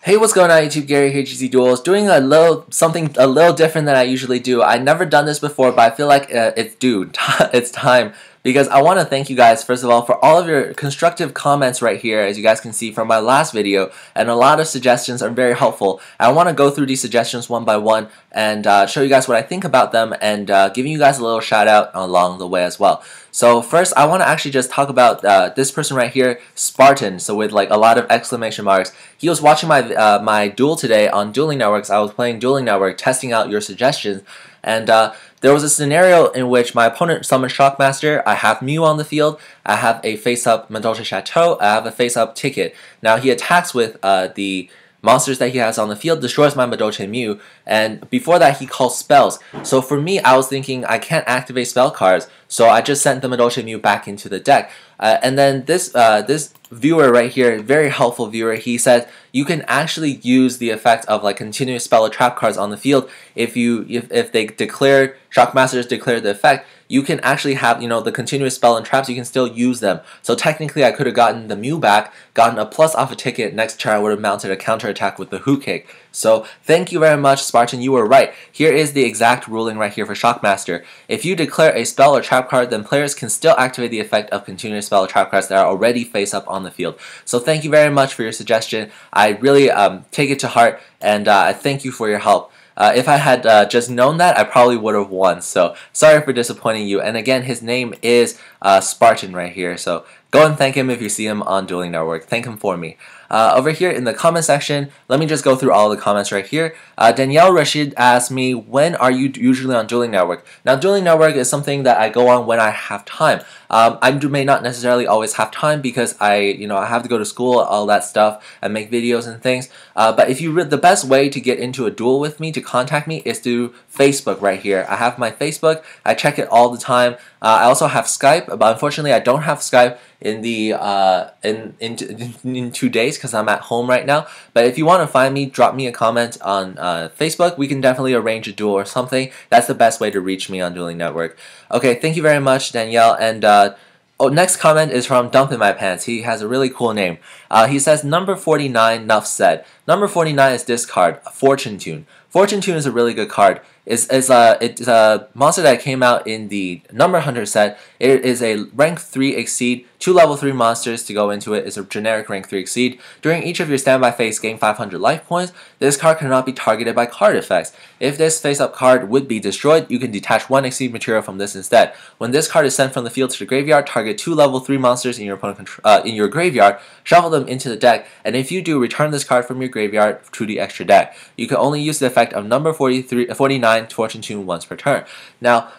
Hey, what's going on YouTube? Gary here, gzduel. Doing something a little different than I usually do. I've never done this before, but I feel like it's time because I want to thank you guys first of all for all of your constructive comments right here, as you guys can see from my last video, and a lot of suggestions are very helpful. I want to go through these suggestions one by one and show you guys what I think about them and giving you guys a little shout out along the way as well. So first, I want to actually just talk about this person right here, Spartan. So with like a lot of exclamation marks. He was watching my duel today on Dueling Networks. I was playing Dueling Network, testing out your suggestions, and there was a scenario in which my opponent summoned Shockmaster. I have Mew on the field. I have a face-up Madolche Chateau. I have a face-up Ticket. Now he attacks with the monsters that he has on the field, destroys my Madolche Mew, and before that he calls spells. So for me, I was thinking I can't activate spell cards, so I just sent the Madolche Mew back into the deck. And then this viewer right here, very helpful viewer, he said you can actually use the effect of like continuous spell or trap cards on the field. If they declare, Shockmasters declare the effect, you can actually have, the continuous spell and traps, you can still use them. So technically I could have gotten the Mew back, gotten a plus off a Ticket, next turn I would have mounted a counter attack with the Hoot Kick. So thank you very much, Spartan, you were right. Here is the exact ruling right here for Shockmaster. If you declare a spell or trap card, then players can still activate the effect of continuous spell or trap cards that are already face up on the field. So thank you very much for your suggestion. I really take it to heart, and I thank you for your help. If I had just known that, I probably would have won. So sorry for disappointing you. And again, his name is Spartan right here. So go and thank him if you see him on Dueling Network. Thank him for me. Over here in the comment section, let me just go through all the comments right here. Danielle Rashid asked me, when are you usually on Dueling Network? Now, Dueling Network is something that I go on when I have time. I may not necessarily always have time because I have to go to school, all that stuff, and make videos and things. But if you the best way to get into a duel with me, to contact me, is through Facebook right here. I have my Facebook. I check it all the time. I also have Skype, but unfortunately I don't have Skype in the in 2 days because I'm at home right now. But if you want to find me, drop me a comment on Facebook. We can definitely arrange a duel or something. That's the best way to reach me on Dueling Network. Okay, thank you very much, Danielle. And next comment is from Dump in My Pants. He has a really cool name. He says, number 49, nuff said. Number 49 is this card, Fortune Tune. Fortune Tune is a really good card. It's a monster that came out in the Number Hunter set. It is a rank 3 Exceed. 2 level 3 monsters to go into it. Is a generic rank 3 Exceed. During each of your standby phase, gain 500 life points. This card cannot be targeted by card effects. If this face-up card would be destroyed, you can detach 1 Exceed material from this instead. When this card is sent from the field to the graveyard, target 2 level 3 monsters in your in your graveyard, shuffle them into the deck, and if you do, return this card from your graveyard to the extra deck. You can only use the effect of number 49 Fortune Tune once per turn. Now,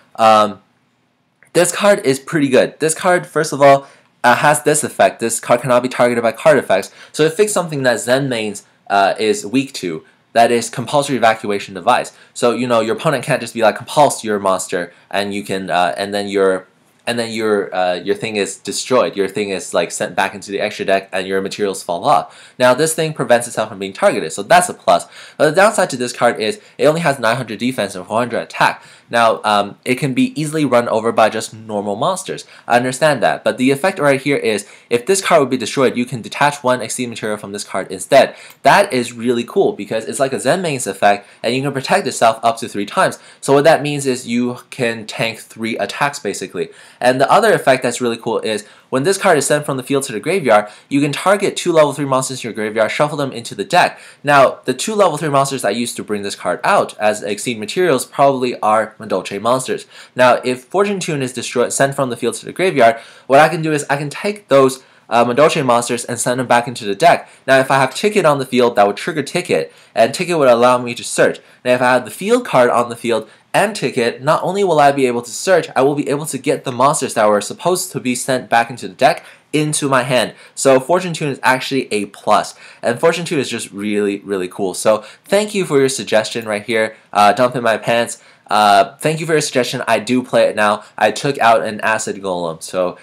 this card is pretty good. This card, first of all, has this effect. This card cannot be targeted by card effects, so it fixed something that Zen mains is weak to. That is compulsory evacuation device. So your opponent can't just be like compulse your monster, and you can and then your thing is destroyed. Your thing is like sent back into the extra deck, and your materials fall off. Now this thing prevents itself from being targeted, so that's a plus. But the downside to this card is it only has 900 defense and 400 attack. Now it can be easily run over by just normal monsters. I understand that, but the effect right here is if this card would be destroyed, you can detach 1 Exceed material from this card instead. That is really cool because it's like a Zen mains effect, and you can protect yourself up to 3 times. So what that means is you can tank 3 attacks basically. And the other effect that's really cool is when this card is sent from the field to the graveyard, you can target 2 level 3 monsters in your graveyard, shuffle them into the deck. Now, the 2 level 3 monsters that used to bring this card out as Exceed materials probably are Madolche monsters. Now, if Fortune Tune is destroyed, sent from the field to the graveyard, what I can do is I can take those Madolche monsters and send them back into the deck. Now, if I have Ticket on the field, that would trigger Ticket, and Ticket would allow me to search. Now, if I have the field card on the field and Ticket, not only will I be able to search, I will be able to get the monsters that were supposed to be sent back into the deck into my hand. So Fortune Tune is actually a plus, and Fortune Tune is just really, really cool. So thank you for your suggestion right here, Dump in My Pants. Thank you for your suggestion. I do play it now. I took out an Acid Golem, so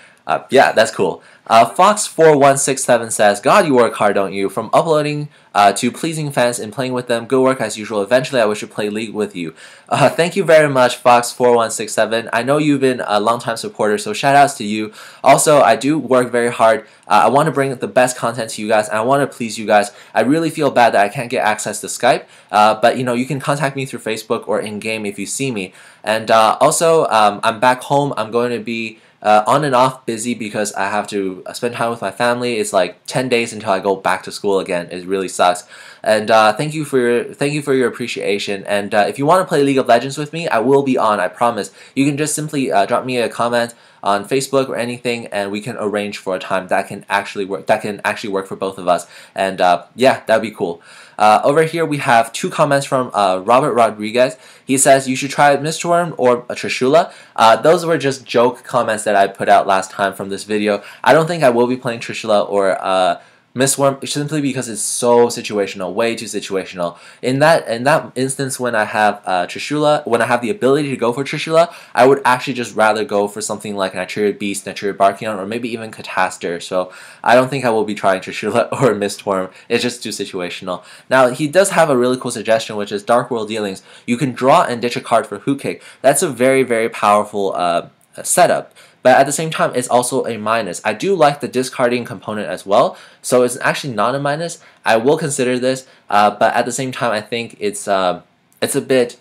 yeah, that's cool. Fox4167 says, God, you work hard, don't you? From uploading to pleasing fans and playing with them. Good work as usual. Eventually, I wish to play League with you. Thank you very much, Fox4167. I know you've been a long-time supporter, so shout-outs to you. Also, I do work very hard. I want to bring the best content to you guys, and I want to please you guys. I really feel bad that I can't get access to Skype, but you can contact me through Facebook or in-game if you see me. And also, I'm back home. I'm going to be on and off busy because I have to spend time with my family. It's like 10 days until I go back to school again. It really sucks. And thank you for your appreciation. And if you want to play League of Legends with me, I will be on. I promise. You can just simply drop me a comment on Facebook or anything, and we can arrange for a time that can actually work. That can actually work for both of us. And yeah, that'd be cool. Over here we have 2 comments from Robert Rodriguez. He says you should try Mistworm or Trishula. Those were just joke comments that I put out last time from this video. I don't think I will be playing Trishula or Mistworm simply because it's so situational, way too situational. In that instance, when I have Trishula, when I have the ability to go for Trishula, I would actually just rather go for something like Nigeria Beast, Nigeria Barkion, or maybe even Cataster. So I don't think I will be trying Trishula or Mistworm. It's just too situational. Now he does have a really cool suggestion, which is Dark World Dealings. You can draw and ditch a card for Hook Kick. That's a very, very powerful setup. But at the same time, it's also a minus. I do like the discarding component as well, so it's actually not a minus. I will consider this, but at the same time, I think it's a bit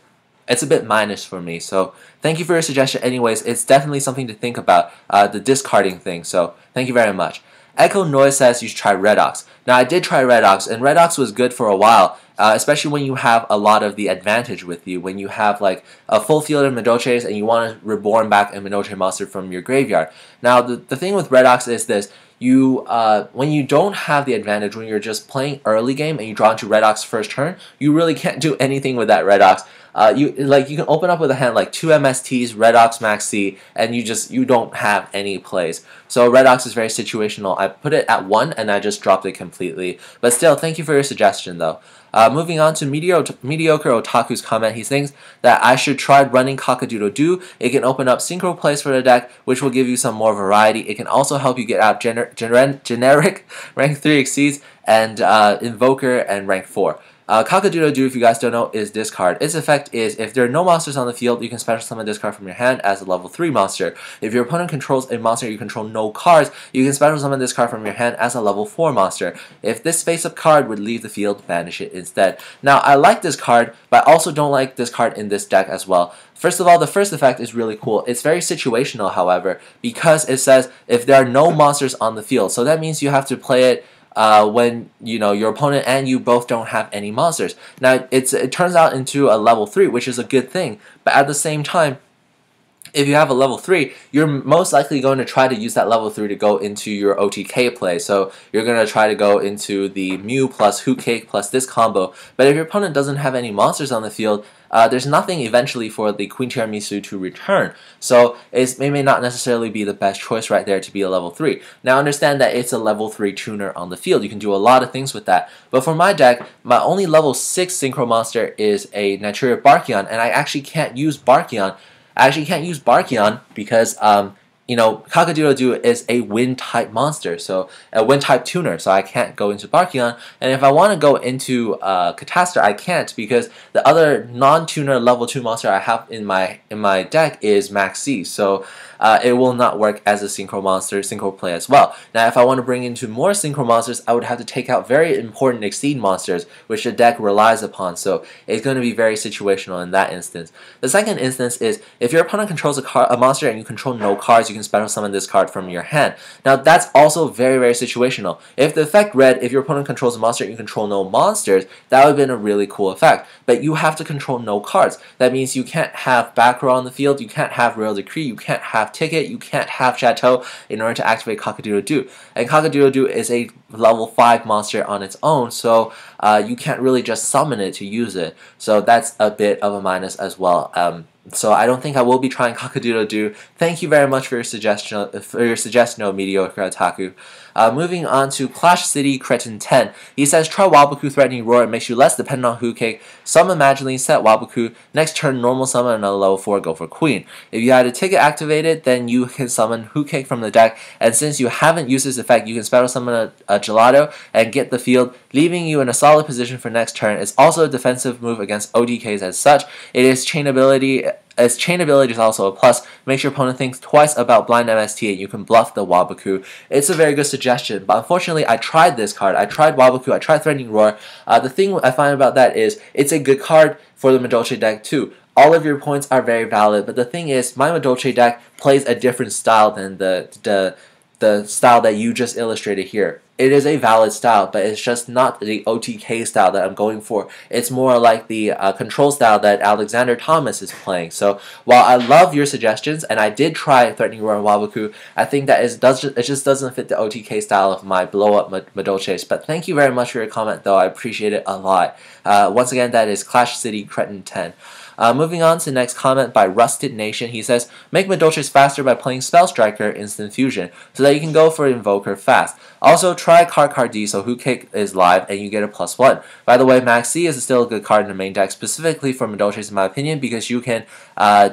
minus for me. So thank you for your suggestion. Anyways, it's definitely something to think about, the discarding thing. So thank you very much. Echo Noise says you should try Redox. Now I did try Redox, and Redox was good for a while, especially when you have a lot of the advantage with you. When you have like a full field of Madolches and you want to reborn back a Madolche monster from your graveyard. Now the thing with Redox is this. When you don't have the advantage, when you're just playing early game and you draw into Redox first turn, you really can't do anything with that Redox. You can open up with a hand like 2 MSTs, Redox Max C, and you don't have any plays. So Redox is very situational. I put it at 1 and I just dropped it completely. But still, thank you for your suggestion though. Moving on to Mediocre Otaku's comment, he thinks that I should try running Cock-a-Doodle-Doo. It can open up synchro plays for the deck, which will give you some more variety. It can also help you get out generic rank 3 exceeds and Invoker and rank 4. Cock-a-Doodle-Doo, if you guys don't know, is this card. Its effect is, if there are no monsters on the field, you can special summon this card from your hand as a level 3 monster. If your opponent controls a monster you control no cards, you can special summon this card from your hand as a level 4 monster. If this face-up card would leave the field, banish it instead. Now, I like this card, but I also don't like this card in this deck as well. First of all, the first effect is really cool. It's very situational, however, because it says if there are no monsters on the field. So that means you have to play it when your opponent and you both don't have any monsters. Now it turns out into a level 3, which is a good thing, but at the same time, if you have a level 3, you're most likely going to try to use that level 3 to go into your OTK play. So you're going to try to go into the Mew plus Hoot Cake plus this combo. But if your opponent doesn't have any monsters on the field, there's nothing eventually for the Queen Tiramisu to return. So it may not necessarily be the best choice right there to be a level 3. Now understand that it's a level 3 tuner on the field. You can do a lot of things with that. But for my deck, my only level 6 synchro monster is a Nigeria Barkion, and I actually can't use Barkion. Because Cock-a-Doodle-Doo is a wind-type monster, so a wind-type tuner, so I can't go into Barkion. And if I want to go into Cataster, I can't, because the other non-tuner level 2 monster I have in my deck is Max C, so it will not work as a synchro monster, synchro play as well. Now, if I want to bring into more synchro monsters, I would have to take out very important Exceed monsters, which the deck relies upon, so it's going to be very situational in that instance. The second instance is, if your opponent controls a monster and you control no cards, you can special summon this card from your hand. Now, that's also very, very situational. If the effect read, if your opponent controls a monster and you control no monsters, that would have been a really cool effect. But you have to control no cards. That means you can't have back row on the field, you can't have Royal Decree, you can't have Ticket, you can't have Chateau in order to activate Cock-a-Doodle-Doo. And Cock-a-Doodle-Doo is a level 5 monster on its own, so you can't really just summon it to use it. So that's a bit of a minus as well. So I don't think I will be trying Cock-a-Doodle-Doo. Thank you very much for your suggestion, Mediocre Otaku. Moving on to Clash City Cretin 10. He says, try Waboku Threatening Roar. It makes you less dependent on Hu Cake. Summon Magically, set Waboku. Next turn, normal summon another level 4, go for Queen. If you had a ticket activated, then you can summon Hu Cake from the deck, and since you haven't used this effect, you can special summon a Gelato and get the field, leaving you in a solid position for next turn. It's also a defensive move against OTKs as such. It is chain ability. As chain ability is also a plus, makes your opponent think twice about blind MST and you can bluff the Waboku. It's a very good suggestion, but unfortunately I tried this card. I tried Waboku, I tried Threatening Roar. The thing I find about that is it's a good card for the Madolche deck too. All of your points are very valid, but the thing is my Madolche deck plays a different style than the style that you just illustrated here. It is a valid style, but it's just not the OTK style that I'm going for. It's more like the control style that Alexander Thomas is playing. So while I love your suggestions, and I did try Threatening Roar and Waboku, I think that it just doesn't fit the OTK style of my blow-up Madolches. But thank you very much for your comment, though. I appreciate it a lot. Once again, that is Clash City Cretin 10. Moving on to the next comment by Rusted Nation. He says, make Madolches faster by playing Spell Striker Instant Fusion, so that you can go for Invoker fast. Also, try Card D so Hu Cake is live and you get a +1. By the way, Maxi is still a good card in the main deck, specifically for Madolches in my opinion, because you can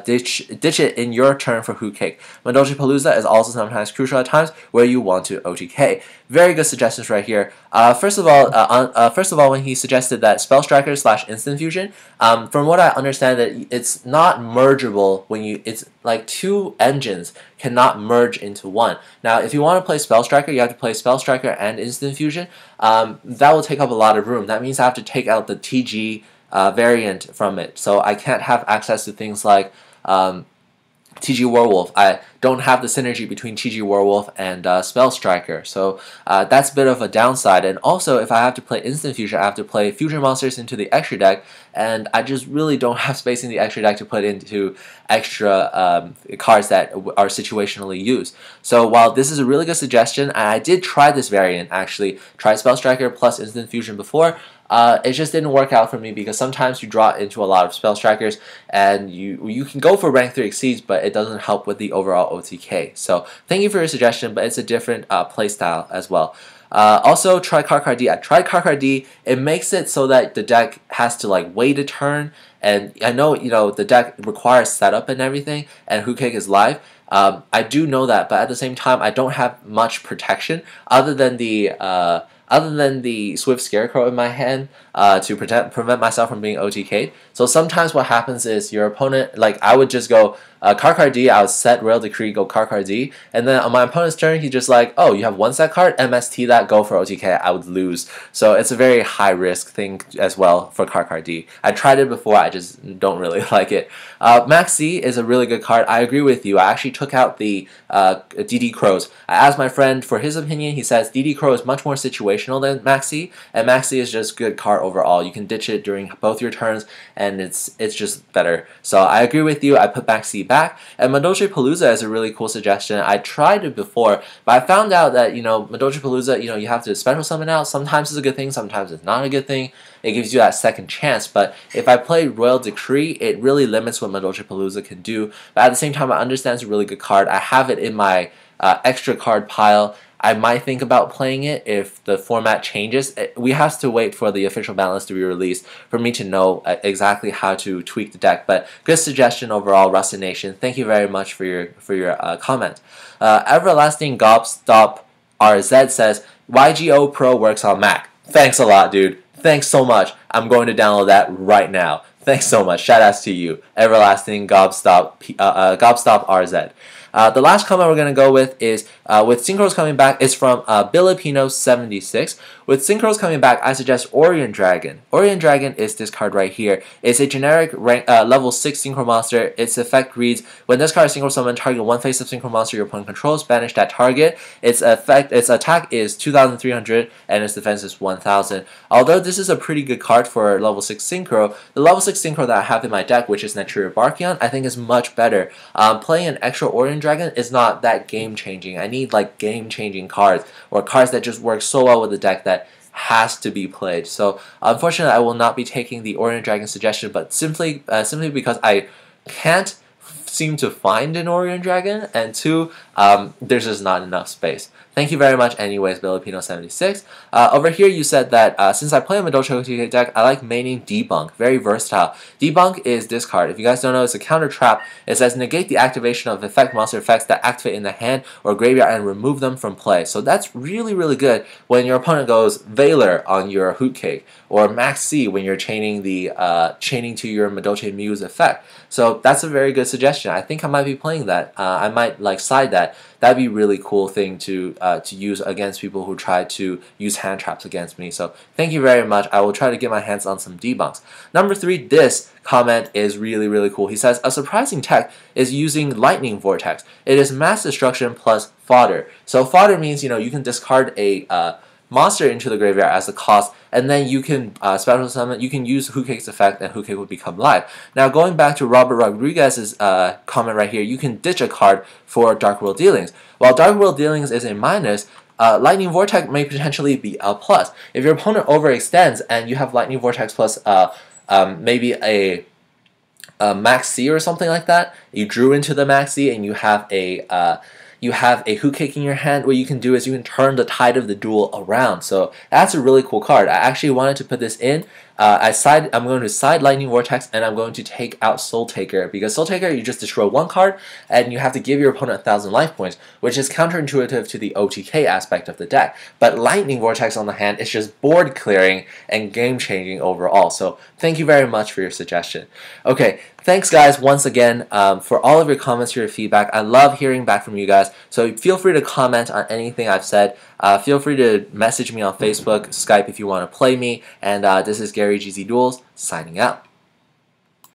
ditch it in your turn for Hu Cake. Madolche Palooza is also sometimes crucial at times where you want to OTK. Very good suggestions right here. First of all, when he suggested that Spell Striker / Instant Fusion, from what I understand, that it's not mergeable when it's like two engines cannot merge into one. Now, if you want to play Spell Striker, you have to play Spell Striker and Instant Fusion. That will take up a lot of room. That means I have to take out the TG variant from it. So I can't have access to things like TG Werewolf. I don't have the synergy between TG Werewolf and Spell Striker, so that's a bit of a downside. And also, if I have to play Instant Fusion, I have to play Fusion Monsters into the extra deck, and I just really don't have space in the extra deck to put into extra cards that are situationally used. So while this is a really good suggestion, and I did try this variant actually, try Spell Striker plus Instant Fusion before, it just didn't work out for me because sometimes you draw into a lot of Spell Strikers and you can go for rank 3 exceeds, but it doesn't help with the overall OTK. So thank you for your suggestion, but it's a different playstyle as well. Also, try Card D. I tried Card D. It makes it so that the deck has to like wait a turn, and I know the deck requires setup and everything, and Hu Cake is live. I do know that, but at the same time, I don't have much protection other than the Swift Scarecrow in my hand to prevent myself from being OTK'd. So sometimes what happens is your opponent, like I would just go Card D, I would set Royal Decree, go Card D, and then on my opponent's turn, he just like, oh, you have one set card, MST that, go for OTK, I would lose. So it's a very high risk thing as well for Card D. I tried it before, I just don't really like it. Maxi is a really good card. I agree with you. I actually took out the DD Crows. I asked my friend for his opinion. He says DD Crow is much more situational than Maxi, and Maxi is just good card overall. You can ditch it during both your turns, and it's just better. So I agree with you. I put Maxi back, and Madolche Palooza is a really cool suggestion. I tried it before, but I found out that Madolche Palooza, you have to special summon out. Sometimes it's a good thing, sometimes it's not a good thing. It gives you that second chance, but if I play Royal Decree, it really limits what Madolche Palooza can do. But at the same time, I understand it's a really good card. I have it in my extra card pile. I might think about playing it if the format changes. We have to wait for the official balance to be released for me to know exactly how to tweak the deck. But good suggestion overall, Rusted Nation. Thank you very much for your comment. Everlasting Gobstop RZ says YGO Pro works on Mac. Thanks a lot, dude. Thanks so much. I'm going to download that right now. Thanks so much. Shout outs to you, Everlasting Gobstop RZ. The last comment we're going to go with is with Synchros coming back is from Filipino76. With Synchros coming back, I suggest Orion Dragon. Orion Dragon is this card right here. It's a generic level 6 Synchro monster. Its effect reads, when this card is Synchro Summon, target one face-up Synchro monster your opponent controls, banish that target. Its attack is 2,300 and its defense is 1,000. Although this is a pretty good card for level 6 Synchro, the level 6 Synchro that I have in my deck, which is Natural Barkion, I think is much better. Playing an extra Orion Dragon is not that game-changing. I need like game-changing cards, or cards that just work so well with the deck that has to be played. So unfortunately, I will not be taking the Orion Dragon suggestion, but simply because I can't seem to find an Orion Dragon, and 2, there's just not enough space. Thank you very much anyways, Filipino76. Over here you said that since I play a Madolche OTK deck, I like maining Debunk. Very versatile. Debunk is this card. If you guys don't know, it's a counter trap. It says negate the activation of monster effects that activate in the hand or graveyard and remove them from play. So that's really, really good when your opponent goes Valor on your Hoot Cake, or Max C when you're chaining the chaining to your Madolche Muse effect. So that's a very good suggestion. I think I might be playing that. I might like side that. That'd be a really cool thing to use against people who try to use hand traps against me. So thank you very much. I will try to get my hands on some debunks. Number 3, this comment is really, really cool. He says, a surprising tech is using Lightning Vortex. It is mass destruction plus fodder. So fodder means, you know, you can discard a monster into the graveyard as a cost, and then you can special summon, you can use Hoot Cake's effect, and Hoot Cake would become live. Now going back to Robert Rodriguez's comment right here, you can ditch a card for Dark World Dealings. While Dark World Dealings is a minus, Lightning Vortex may potentially be a plus. If your opponent overextends and you have Lightning Vortex plus maybe a Max C or something like that, you drew into the Max C and you have a Hoot Cake in your hand, what you can do is you can turn the tide of the duel around. So that's a really cool card. I actually wanted to put this in. I'm going to side Lightning Vortex, and I'm going to take out Soul Taker, because Soul Taker, you just destroy one card and you have to give your opponent 1,000 life points, which is counterintuitive to the OTK aspect of the deck. But Lightning Vortex on the hand is just board clearing and game changing overall. So thank you very much for your suggestion. Okay, thanks guys once again for all of your comments, your feedback. I love hearing back from you guys. So feel free to comment on anything I've said. Feel free to message me on Facebook, Skype if you want to play me. And this is Gary gzduels signing out.